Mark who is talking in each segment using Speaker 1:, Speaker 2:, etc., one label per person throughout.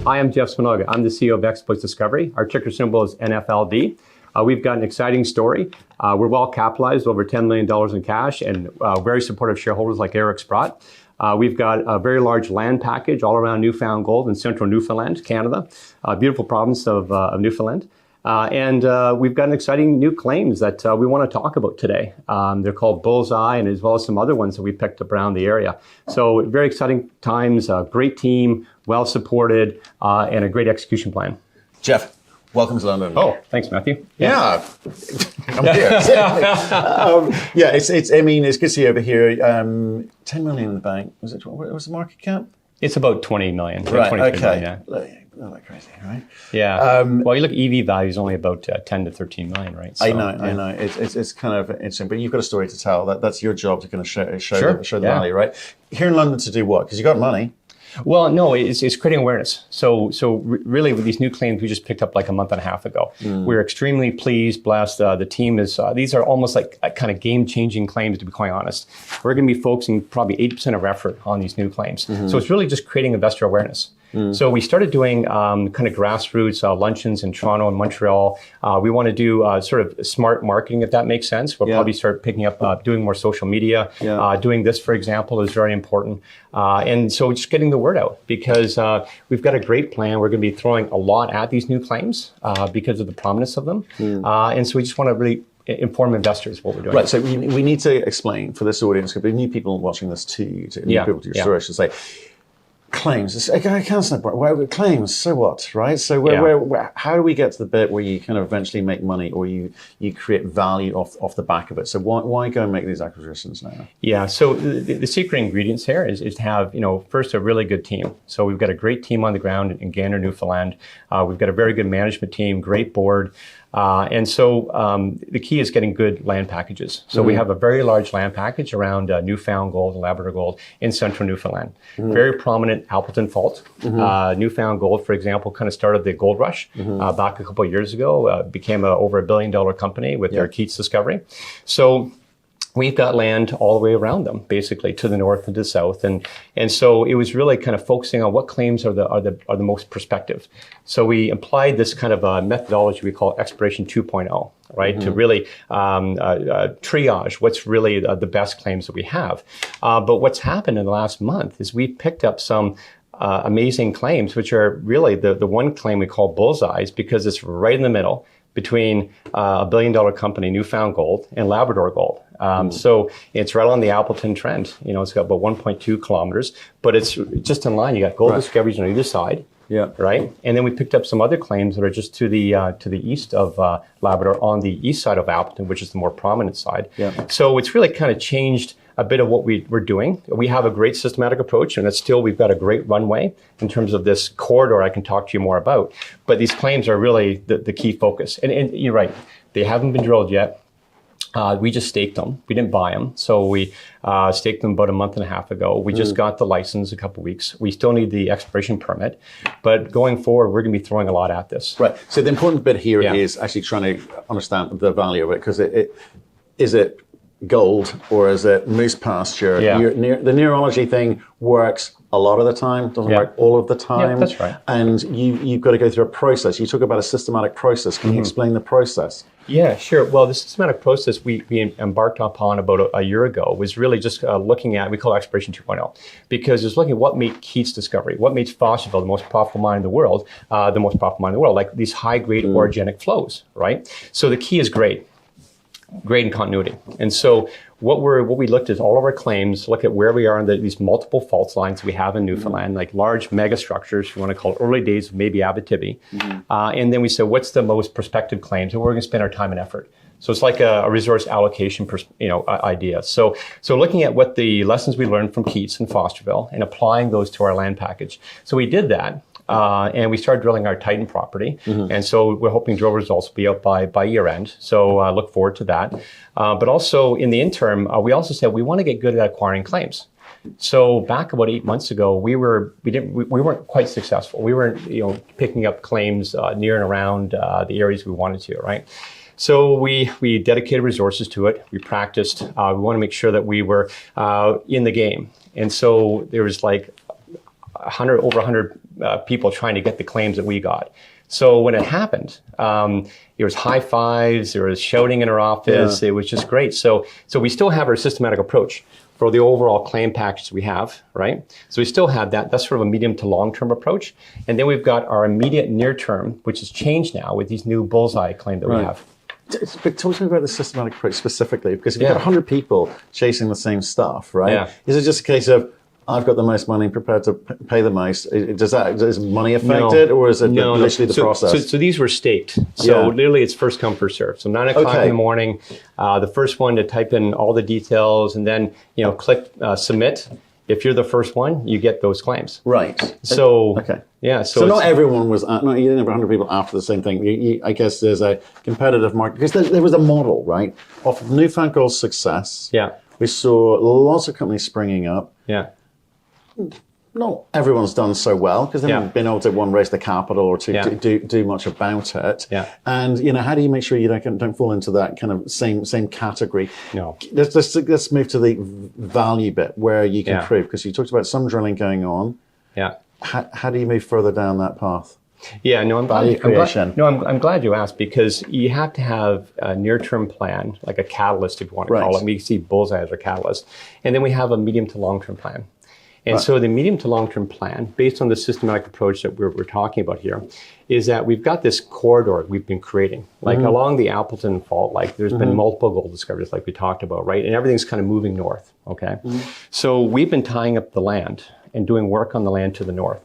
Speaker 1: Hi, I'm Jeff Swinoga. I'm the CEO of Exploits Discovery. Our ticker symbol is NFLD. We've got an exciting story. We're well capitalized, over $10 million in cash, and very supportive shareholders like Eric Sprott. We've got a very large land package all around Newfound Gold in central Newfoundland, Canada, beautiful province of Newfoundland. And we've got an exciting new claims that we want to talk about today. They're called Bullseye, and as well as some other ones that we picked up around the area. So very exciting times, great team, well supported, and a great execution plan.
Speaker 2: Jeff, welcome to London.
Speaker 1: Oh, thanks, Matthew.
Speaker 2: Yeah. I'm here. It's good to see you over here. 10 million in the bank. What was the market cap?
Speaker 1: It's about 20 million.
Speaker 2: Right,
Speaker 1: 23
Speaker 2: okay.
Speaker 1: million, yeah.
Speaker 2: Not that crazy, right?
Speaker 1: Yeah. Well, you look, EV value is only about 10 to 13 million, right? So,
Speaker 2: I know. It's kind of interesting, but you've got a story to tell. That's your job to kind of show the value, right? Here in London to do what? Because you got money.
Speaker 1: Well, no, it's creating awareness. So really with these new claims we just picked up like a month and a half ago, we're extremely pleased, blessed. The team is, these are almost like kind of game-changing claims, to be quite honest. We're going to be focusing probably 80% of our effort on these new claims. So it's really just creating investor awareness. So we started doing kind of grassroots luncheons in Toronto and Montreal. We want to do sort of smart marketing, if that makes sense. We'll probably start picking up, doing more social media. Doing this, for example, is very important. And so just getting the word out, because we've got a great plan. We're going to be throwing a lot at these new claims because of the prominence of them. And so we just want to really inform investors what we're doing.
Speaker 2: Right, so we need to explain for this audience, because we need people watching this too, new people to your story, I should say. Claims. I can't say claims. So what, right? So how do we get to the bit where you kind of eventually make money, or you create value off the back of it? So why go and make these acquisitions now?
Speaker 1: Yeah. So the secret ingredients here is to have, first, a really good team. So we've got a great team on the ground in Gander, Newfoundland. We've got a very good management team, great board. And so the key is getting good land packages. So we have a very large land package around Newfound Gold and Labrador Gold in central Newfoundland. Very prominent Appleton Fault. Newfound Gold, for example, kind of started the gold rush back a couple of years ago, became over $1 billion company with their Keats discovery. So we've got land all the way around them, basically to the north and to the south, and so it was really kind of focusing on what claims are the most prospective. So we applied this kind of a methodology we call exploration 2.0, right, to really triage what's really the best claims that we have. But what's happened in the last month is we picked up some amazing claims, which are really the one claim we call Bullseyes, because it's right in the middle between a $1 billion company, Newfound Gold, and Labrador Gold. So it's right on the Appleton trend. It's got about 1.2 kilometers, but it's just in line. You got gold discoveries on either side, right? And then we picked up some other claims that are just to the east of Labrador, on the east side of Appleton, which is the more prominent side. So it's really kind of changed a bit of what we're doing. We have a great systematic approach, and we've got a great runway in terms of this corridor I can talk to you more about. But these claims are really the key focus. And you're right, they haven't been drilled yet. We just staked them. We didn't buy them. So we staked them about a month and a half ago. We just got the license a couple of weeks. We still need the exploration permit. But going forward, we're going to be throwing a lot at this. Right.
Speaker 2: So the important bit here is actually trying to understand the value of it, because is it gold or is it moose pasture? The neurology thing works a lot of the time, doesn't work all of the time.
Speaker 1: Yeah, that's right.
Speaker 2: And you've got to go through a process. You talk about a systematic process. Can you explain the process?
Speaker 1: Yeah, sure. Well, the systematic process we embarked upon about a year ago was really just looking at, we call it Exploration 2.0, because it's looking at what made Keats discovery, what made Fosterville the most profitable mine in the world, like these high-grade orogenic flows, right? So the key is grade and continuity. And so what we looked at all of our claims, look at where we are in these multiple fault lines we have in Newfoundland, like large mega structures, you want to call it early days of maybe Abitibi. And then we said, what's the most prospective claims? And we're going to spend our time and effort. So it's like a resource allocation, idea. So looking at what the lessons we learned from Keats and Fosterville and applying those to our land package. So we did that. And we started drilling our Titan property. And so we're hoping drill results will be out by year end. So look forward to that. But also in the interim, we also said we want to get good at acquiring claims. So back about 8 months ago, we weren't quite successful. We weren't picking up claims near and around the areas we wanted to, right? So we dedicated resources to it. We practiced. We want to make sure that we were in the game. And so there was like over 100 people trying to get the claims that we got. So when it happened, there was high fives, there was shouting in our office. It was just great. So we still have our systematic approach for the overall claim package we have, right? So we still have that. That's sort of a medium to long-term approach. And then we've got our immediate near-term, which has changed now with these new bullseye claim that we have.
Speaker 2: But talk to me about the systematic approach specifically, because if you've got 100 people chasing the same stuff, right? Is it just a case of, I've got the most money, prepared to pay the most? Does money affect it, or is it literally the process?
Speaker 1: So these were staked. So literally it's first come, first serve. So 9 o'clock in the morning, the first one to type in all the details and then, click submit. If you're the first one, you get those claims.
Speaker 2: Right.
Speaker 1: So,
Speaker 2: So not everyone was, you didn't have 100 people after the same thing. I guess there's a competitive market, because there was a model, right? Off of Newfoundland's success, we saw lots of companies springing up. Not everyone's done so well, because they haven't been able to, one, raise the capital or to do much about it. And, how do you make sure you don't fall into that kind of same category? Let's move to the value bit where you can prove, because you talked about some drilling going on. How do you move further down that path?
Speaker 1: I'm glad you asked, because you have to have a near-term plan, like a catalyst, if you want to call it. We see bullseye as a catalyst. And then we have a medium to long-term plan. And so the medium to long-term plan, based on the systematic approach that we're talking about here, is that we've got this corridor we've been creating. Like along the Appleton Fault, like there's been multiple gold discoveries like we talked about, right? And everything's kind of moving north, okay? So we've been tying up the land and doing work on the land to the north.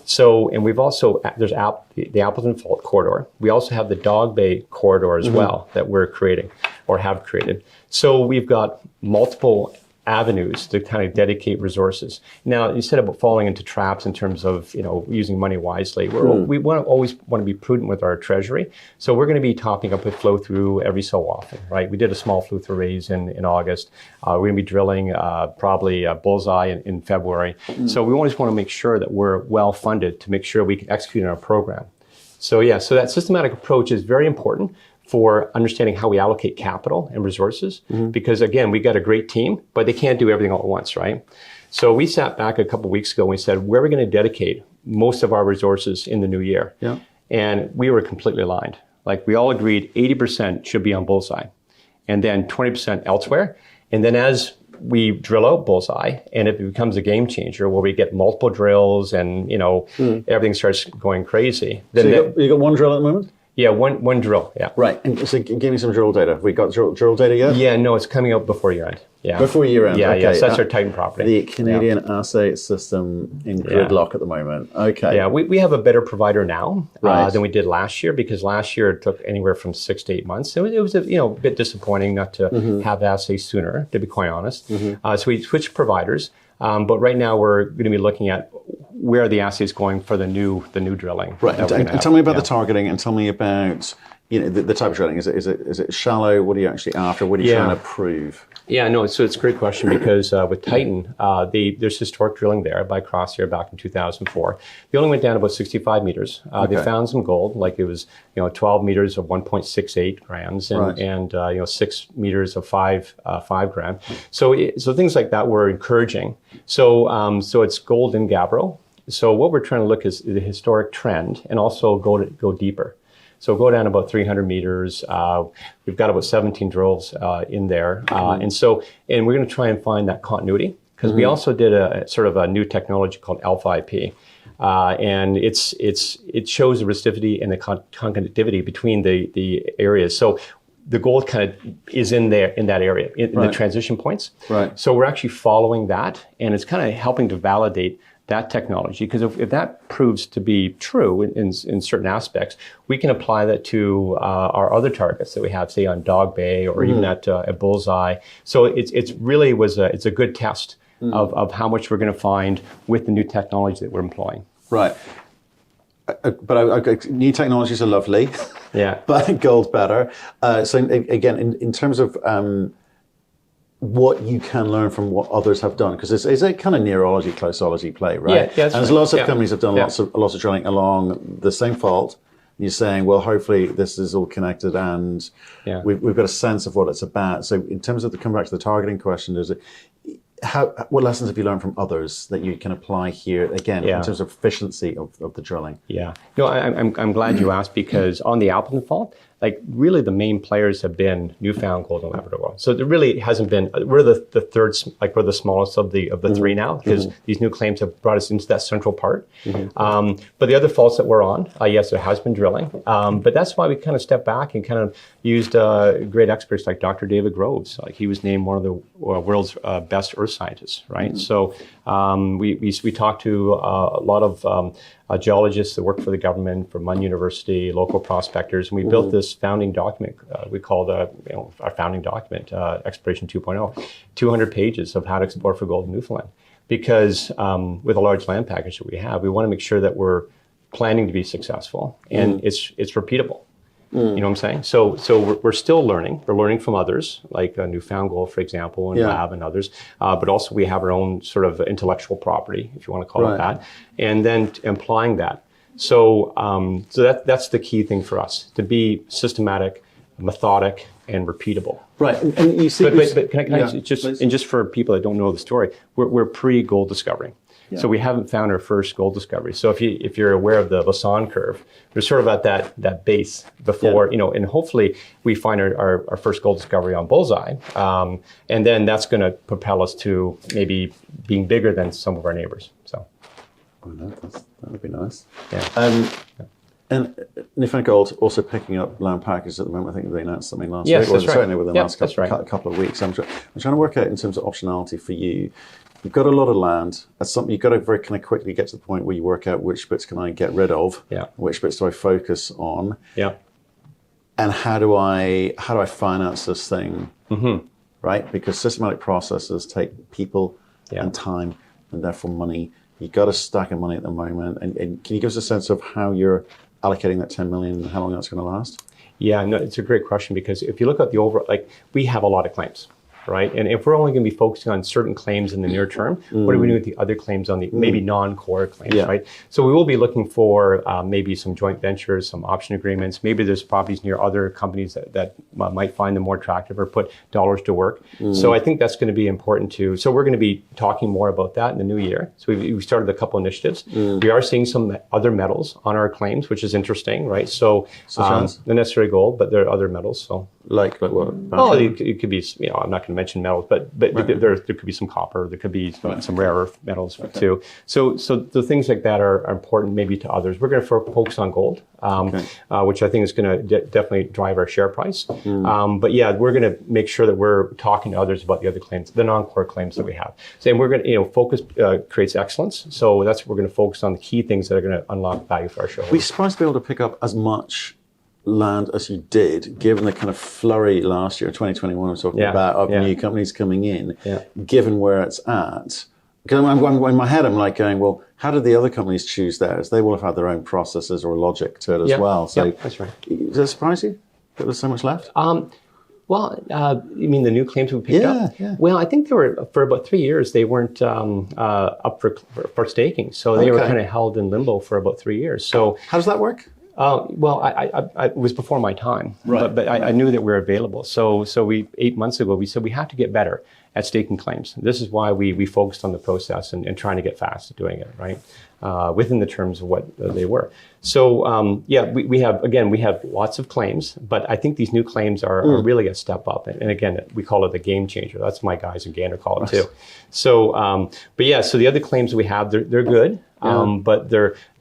Speaker 1: So, and we've also, there's the Appleton Fault corridor. We also have the Dog Bay corridor as well that we're creating or have created. So we've got multiple avenues to kind of dedicate resources. Now, you said about falling into traps in terms of, using money wisely. We always want to be prudent with our treasury. So we're going to be topping up with flow through every so often, right? We did a small flow through raise in August. We're going to be drilling probably a bullseye in February. So we always want to make sure that we're well funded to make sure we can execute on our program. So so that systematic approach is very important for understanding how we allocate capital and resources, because again, we got a great team, but they can't do everything all at once, right? So we sat back a couple of weeks ago and we said, where are we going to dedicate most of our resources in the new year? And we were completely aligned. Like we all agreed 80% should be on bullseye, and then 20% elsewhere. And then as we drill out bullseye, and it becomes a game changer where we get multiple drills and, everything starts going crazy. Then
Speaker 2: so you got one drill at the moment?
Speaker 1: Yeah, one drill.
Speaker 2: Right. And so give me some drill data. Have we got drill data yet?
Speaker 1: Yeah, no, it's coming out before year end.
Speaker 2: Before year end.
Speaker 1: Okay. So that's our Titan property.
Speaker 2: The Canadian assay system in gridlock at the moment. Okay.
Speaker 1: Yeah, we have a better provider now than we did last year, because last year it took anywhere from 6 to 8 months. It was a bit disappointing not to have assays sooner, to be quite honest. So we switched providers. But right now we're going to be looking at where are the assays going for the new drilling.
Speaker 2: Right. And tell me about the targeting, and tell me about the type of drilling. Is it shallow? What are you actually after? What are you trying to prove?
Speaker 1: Yeah, no, so it's a great question, because with Titan, there's historic drilling there by Crosshair back in 2004. They only went down about 65 meters. They found some gold, like it was 12 meters of 1.68 grams and 6 meters of 5 grams. So things like that were encouraging. So it's gold in gabbro. So what we're trying to look is the historic trend, and also go deeper. So go down about 300 meters. We've got about 17 drills in there. And we're going to try and find that continuity, because we also did a sort of a new technology called alpha IP. And it shows the resistivity and the conductivity between the areas. So the gold kind of is in that area, in the transition points.
Speaker 2: Right.
Speaker 1: So we're actually following that, and it's kind of helping to validate that technology, because if that proves to be true in certain aspects, we can apply that to our other targets that we have, say on Dog Bay or even at Bullseye. So it's really it's a good test of how much we're going to find with the new technology that we're employing.
Speaker 2: Right. But new technologies are lovely.
Speaker 1: Yeah.
Speaker 2: But gold's better. So again, in terms of what you can learn from what others have done, because it's a kind of neurology, closology play, right?
Speaker 1: Yeah,
Speaker 2: and there's lots of companies have done lots of drilling along the same fault. And you're saying, well, hopefully this is all connected, and we've got a sense of what it's about. So in terms of coming back to the targeting question, what lessons have you learned from others that you can apply here again in terms of efficiency of the drilling?
Speaker 1: Yeah, no, I'm glad you asked, because on the Appleton Fault, like really the main players have been Newfoundland, Gold, and Labrador. So there really hasn't been. We're the third, like we're the smallest of the three now, because these new claims have brought us into that central part. But the other faults that we're on, yes, there has been drilling, but that's why we kind of stepped back and kind of used great experts like Dr. David Groves. Like he was named one of the world's best earth scientists, right? So we talked to a lot of geologists that work for the government, from Munn University, local prospectors, and we built this founding document we called our founding document, Exploration 2.0, 200 pages of how to explore for gold in Newfoundland. Because with a large land package that we have, we want to make sure that we're planning to be successful and it's repeatable. You know what I'm saying? So we're still learning. We're learning from others, like Newfound Gold, for example, and Lab and others. But also we have our own sort of intellectual property, if you want to call it that, and then applying that. So that's the key thing for us, to be systematic, methodic, and repeatable.
Speaker 2: Right, and you see,
Speaker 1: but can I just for people that don't know the story, we're pre-gold discovery. So we haven't found our first gold discovery. So if you're aware of the Lassonde curve, we're sort of at that base before, and hopefully we find our first gold discovery on Bullseye. And then that's going to propel us to maybe being bigger than some of our neighbors. So
Speaker 2: that would be nice.
Speaker 1: Yeah.
Speaker 2: And Newfoundland Gold also picking up land packages at the moment. I think they announced something last week.
Speaker 1: That's right.
Speaker 2: Certainly within the last couple of weeks. I'm trying to work out in terms of optionality for you. You've got a lot of land. That's something you've got to very kind of quickly get to the point where you work out which bits can I get rid of, which bits do I focus on, and how do I finance this thing, right? Because systematic processes take people and time, and therefore money. You've got a stack of money at the moment, and can you give us a sense of how you're allocating that 10 million and how long that's going to last?
Speaker 1: Yeah, no, it's a great question, because if you look at the overall, like we have a lot of claims. Right, and if we're only going to be focusing on certain claims in the near term, what do we do with the other claims on the maybe non-core claims, right? So we will be looking for maybe some joint ventures, some option agreements. Maybe there's properties near other companies that might find them more attractive or put dollars to work. So I think that's going to be important too. So we're going to be talking more about that in the new year. So we started a couple initiatives. We are seeing some other metals on our claims, which is interesting, right? So not necessarily gold, but there are other metals. So
Speaker 2: like what?
Speaker 1: Oh, it could be. I'm not going to mention metals, but there could be some copper. There could be some rare earth metals too. So the things like that are important maybe to others. We're going to focus on gold, which I think is going to definitely drive our share price. But yeah, we're going to make sure that we're talking to others about the other claims, the non-core claims that we have. So, and we're going to, focus creates excellence. So that's what we're going to focus on, the key things that are going to unlock value for our shareholders.
Speaker 2: We're surprised to be able to pick up as much land as you did, given the kind of flurry last year, 2021, I was talking about, of new companies coming in, given where it's at. Because in my head, I'm like going, well, how did the other companies choose theirs? They will have had their own processes or logic to it as well. So
Speaker 1: that's right.
Speaker 2: Does that surprise you that there's so much left?
Speaker 1: Well, you mean the new claims we picked up? Yeah. Well, I think they were, for about 3 years, they weren't up for staking. So they were kind of held in limbo for about 3 years. So
Speaker 2: how does that work?
Speaker 1: Well, I it was before my time, but I knew that we were available. So 8 months ago, we said we have to get better at staking claims. This is why we focused on the process and trying to get fast at doing it, right? Within the terms of what they were. So we have lots of claims, but I think these new claims are really a step up. And again, we call it the game changer. That's my guys in Gander call it too. So, so the other claims we have, they're good. But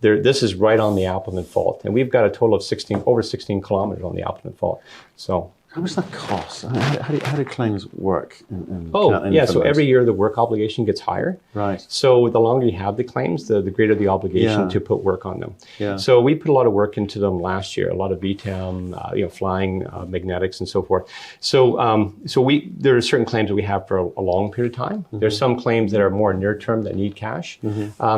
Speaker 1: this is right on the Appleton Fault, and we've got a total of over 16 kilometers on the Appleton Fault. So
Speaker 2: how much does that cost? How do claims work?
Speaker 1: So every year the work obligation gets higher. Right. So the longer you have the claims, the greater the obligation to put work on them. Yeah. So we put a lot of work into them last year, a lot of VTEM, flying, magnetics, and so forth. So there are certain claims that we have for a long period of time. There's some claims that are more near term that need cash.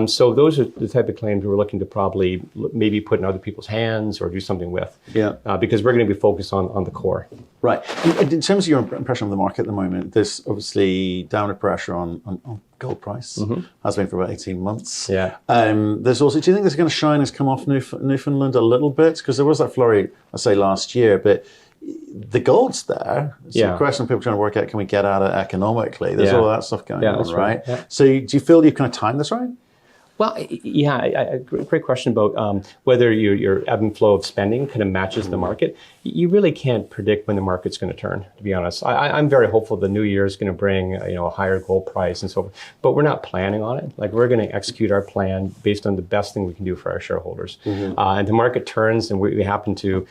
Speaker 1: So those are the type of claims we're looking to probably maybe put in other people's hands or do something with. Yeah. Because we're going to be focused on the core.
Speaker 2: Right. And in terms of your impression of the market at the moment, there's obviously downward pressure on gold price. Has been for about 18 months. Yeah. There's also, do you think this kind of shine has come off Newfoundland a little bit? Because there was that flurry, I say, last year, but the gold's there. It's a question of people trying to work out, can we get at it economically? There's all that stuff going on, right? Yeah. So do you feel you've kind of timed this right?
Speaker 1: Well, yeah, great question about whether your ebb and flow of spending kind of matches the market. You really can't predict when the market's going to turn, to be honest. I'm very hopeful the new year is going to bring a higher gold price and so forth, but we're not planning on it. Like, we're going to execute our plan based on the best thing we can do for our shareholders. And the market turns and we happen to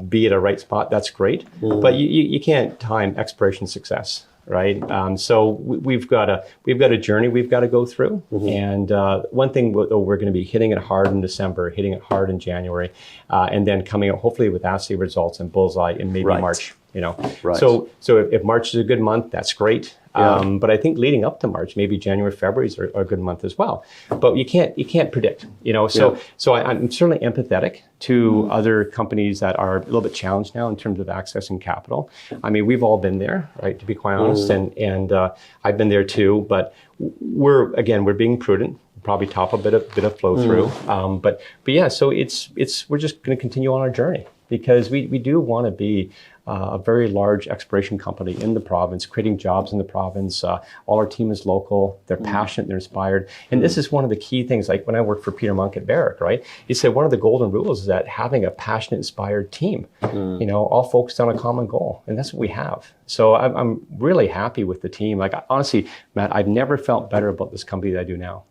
Speaker 1: be at a right spot, that's great, but you can't time exploration success. Right, so we've got a journey we've got to go through, and one thing we're going to be hitting it hard in December, hitting it hard in January, and then coming out hopefully with assay results and bullseye in maybe March. So if March is a good month, that's great. But I think leading up to March, maybe January, February is a good month as well. But you can't predict, So I'm certainly empathetic to other companies that are a little bit challenged now in terms of accessing capital. I mean, we've all been there, right? To be quite honest, and I've been there too. But we're being prudent. Probably top a bit of flow through. But yeah, so we're just going to continue on our journey, because we do want to be a very large exploration company in the province, creating jobs in the province. All our team is local. They're passionate. They're inspired. And this is one of the key things. Like when I worked for Peter Monk at Barrick, right? He said one of the golden rules is that having a passionate, inspired team, all focused on a common goal, and that's what we have. So I'm really happy with the team. Like, honestly, Matt, I've never felt better about this company than I do now.